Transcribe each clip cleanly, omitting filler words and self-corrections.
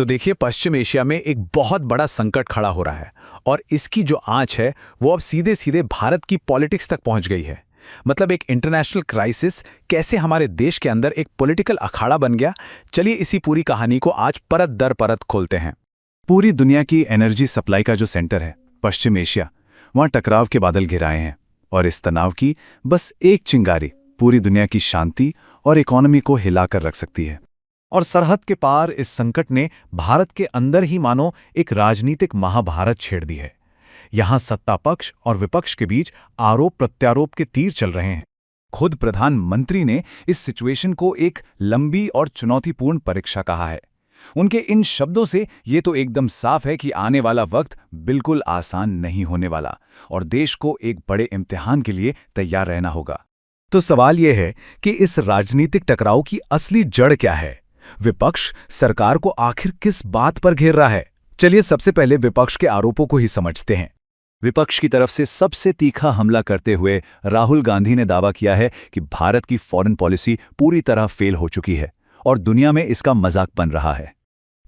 तो देखिए, पश्चिम एशिया में एक बहुत बड़ा संकट खड़ा हो रहा है और इसकी जो आंच है वो अब सीधे सीधे भारत की पॉलिटिक्स तक पहुंच गई है। मतलब एक इंटरनेशनल क्राइसिस कैसे हमारे देश के अंदर एक पॉलिटिकल अखाड़ा बन गया। चलिए इसी पूरी कहानी को आज परत दर परत खोलते हैं। पूरी दुनिया की एनर्जी सप्लाई का जो सेंटर है पश्चिम एशिया, वहाँ टकराव के बादल घिराए हैं और इस तनाव की बस एक चिंगारी पूरी दुनिया की शांति और इकोनॉमी को हिलाकर रख सकती है। और सरहद के पार इस संकट ने भारत के अंदर ही मानो एक राजनीतिक महाभारत छेड़ दी है। यहां सत्ता पक्ष और विपक्ष के बीच आरोप प्रत्यारोप के तीर चल रहे हैं। खुद प्रधानमंत्री ने इस सिचुएशन को एक लंबी और चुनौतीपूर्ण परीक्षा कहा है। उनके इन शब्दों से ये तो एकदम साफ है कि आने वाला वक्त बिल्कुल आसान नहीं होने वाला और देश को एक बड़े इम्तिहान के लिए तैयार रहना होगा। तो सवाल यह है कि इस राजनीतिक टकराव की असली जड़ क्या है? विपक्ष सरकार को आखिर किस बात पर घेर रहा है? चलिए सबसे पहले विपक्ष के आरोपों को ही समझते हैं। विपक्ष की तरफ से सबसे तीखा हमला करते हुए राहुल गांधी ने दावा किया है कि भारत की फॉरेन पॉलिसी पूरी तरह फेल हो चुकी है और दुनिया में इसका मजाक बन रहा है।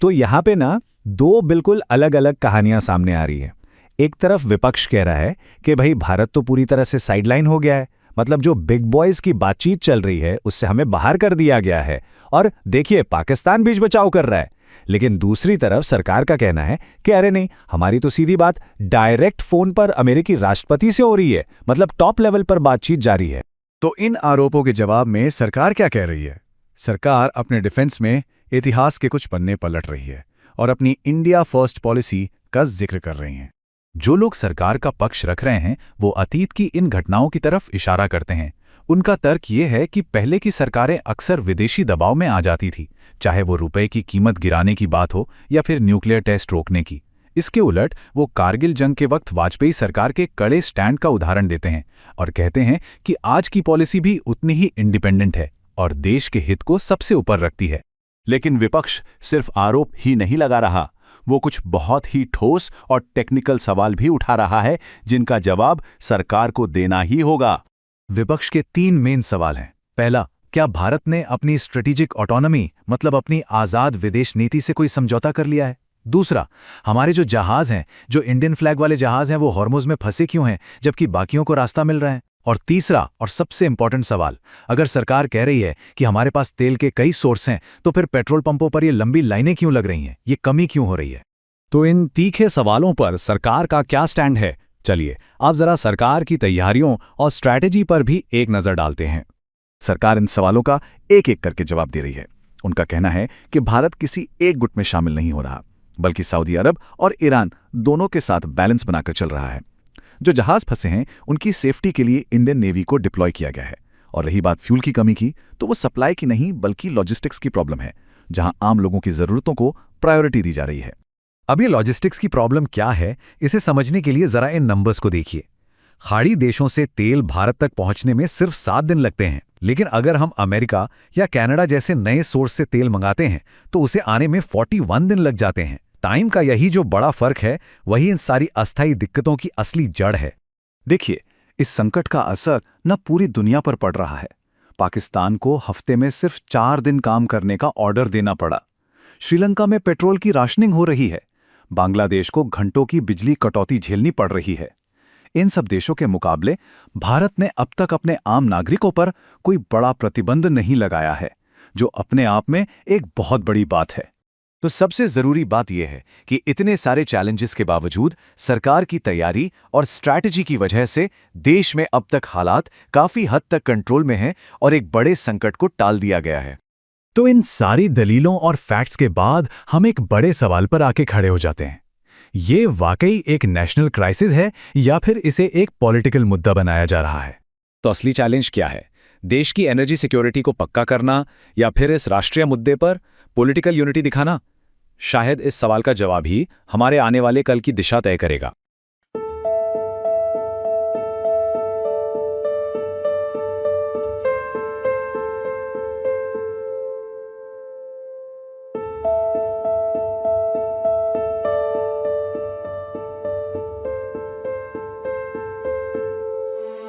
तो यहाँ पे ना दो बिल्कुल अलग अलग कहानियां सामने आ रही है। एक तरफ विपक्ष कह रहा है कि भाई भारत तो पूरी तरह से साइडलाइन हो गया है, मतलब जो बिग बॉयज की बातचीत चल रही है उससे हमें बाहर कर दिया गया है और देखिए पाकिस्तान बीच बचाव कर रहा है। लेकिन दूसरी तरफ सरकार का कहना है कि अरे नहीं, हमारी तो सीधी बात डायरेक्ट फोन पर अमेरिकी राष्ट्रपति से हो रही है, मतलब टॉप लेवल पर बातचीत जारी है। तो इन आरोपों के जवाब में सरकार क्या कह रही है? सरकार अपने डिफेंस में इतिहास के कुछ पन्ने पलट रही है और अपनी इंडिया फर्स्ट पॉलिसी का जिक्र कर रही है। जो लोग सरकार का पक्ष रख रहे हैं वो अतीत की इन घटनाओं की तरफ इशारा करते हैं। उनका तर्क ये है कि पहले की सरकारें अक्सर विदेशी दबाव में आ जाती थी, चाहे वो रुपए की कीमत गिराने की बात हो या फिर न्यूक्लियर टेस्ट रोकने की। इसके उलट वो कारगिल जंग के वक्त वाजपेयी सरकार के कड़े स्टैंड का उदाहरण देते हैं और कहते हैं कि आज की पॉलिसी भी उतनी ही इंडिपेंडेंट है और देश के हित को सबसे ऊपर रखती है। लेकिन विपक्ष सिर्फ आरोप ही नहीं लगा रहा, वो कुछ बहुत ही ठोस और टेक्निकल सवाल भी उठा रहा है जिनका जवाब सरकार को देना ही होगा। विपक्ष के 3 मेन सवाल हैं। पहला, क्या भारत ने अपनी स्ट्रेटेजिक ऑटोनॉमी मतलब अपनी आज़ाद विदेश नीति से कोई समझौता कर लिया है? दूसरा, हमारे जो जहाज हैं, जो इंडियन फ्लैग वाले जहाज हैं, वो हॉर्मुज़ में फंसे क्यों हैं जबकि बाकियों को रास्ता मिल रहा है? और तीसरा और सबसे इंपॉर्टेंट सवाल, अगर सरकार कह रही है कि हमारे पास तेल के कई सोर्स हैं तो फिर पेट्रोल पंपों पर ये लंबी लाइनें क्यों लग रही हैं? ये कमी क्यों हो रही है? तो इन तीखे सवालों पर सरकार का क्या स्टैंड है? चलिए अब जरा सरकार की तैयारियों और स्ट्रैटेजी पर भी एक नजर डालते हैं। सरकार इन सवालों का एक एक करके जवाब दे रही है। उनका कहना है कि भारत किसी एक गुट में शामिल नहीं हो रहा, बल्कि सऊदी अरब और ईरान दोनों के साथ बैलेंस बनाकर चल रहा है। जो जहाज फंसे हैं उनकी सेफ्टी के लिए इंडियन नेवी को डिप्लॉय किया गया है। और रही बात फ्यूल की कमी की, तो वो सप्लाई की नहीं बल्कि लॉजिस्टिक्स की प्रॉब्लम है, जहां आम लोगों की जरूरतों को प्रायोरिटी दी जा रही है। अब ये लॉजिस्टिक्स की प्रॉब्लम क्या है, इसे समझने के लिए जरा इन नंबर्स को देखिए। खाड़ी देशों से तेल भारत तक पहुंचने में सिर्फ 7 दिन लगते हैं, लेकिन अगर हम अमेरिका या कनाडा जैसे नए सोर्स से तेल मंगाते हैं तो उसे आने में 41 दिन लग जाते हैं। टाइम का यही जो बड़ा फर्क है, वही इन सारी अस्थायी दिक्कतों की असली जड़ है। देखिए, इस संकट का असर न पूरी दुनिया पर पड़ रहा है। पाकिस्तान को हफ्ते में सिर्फ 4 दिन काम करने का ऑर्डर देना पड़ा। श्रीलंका में पेट्रोल की राशनिंग हो रही है। बांग्लादेश को घंटों की बिजली कटौती झेलनी पड़ रही है। इन सब देशों के मुकाबले भारत ने अब तक अपने आम नागरिकों पर कोई बड़ा प्रतिबंध नहीं लगाया है, जो अपने आप में एक बहुत बड़ी बात है। तो सबसे जरूरी बात यह है कि इतने सारे चैलेंजेस के बावजूद सरकार की तैयारी और स्ट्रैटेजी की वजह से देश में अब तक हालात काफी हद तक कंट्रोल में हैं और एक बड़े संकट को टाल दिया गया है। तो इन सारी दलीलों और फैक्ट्स के बाद हम एक बड़े सवाल पर आके खड़े हो जाते हैं। ये वाकई एक नेशनल क्राइसिस है या फिर इसे एक पॉलिटिकल मुद्दा बनाया जा रहा है? तो असली चैलेंज क्या है? देश की एनर्जी सिक्योरिटी को पक्का करना या फिर इस राष्ट्रीय मुद्दे पर पॉलिटिकल यूनिटी दिखाना? शायद इस सवाल का जवाब ही हमारे आने वाले कल की दिशा तय करेगा।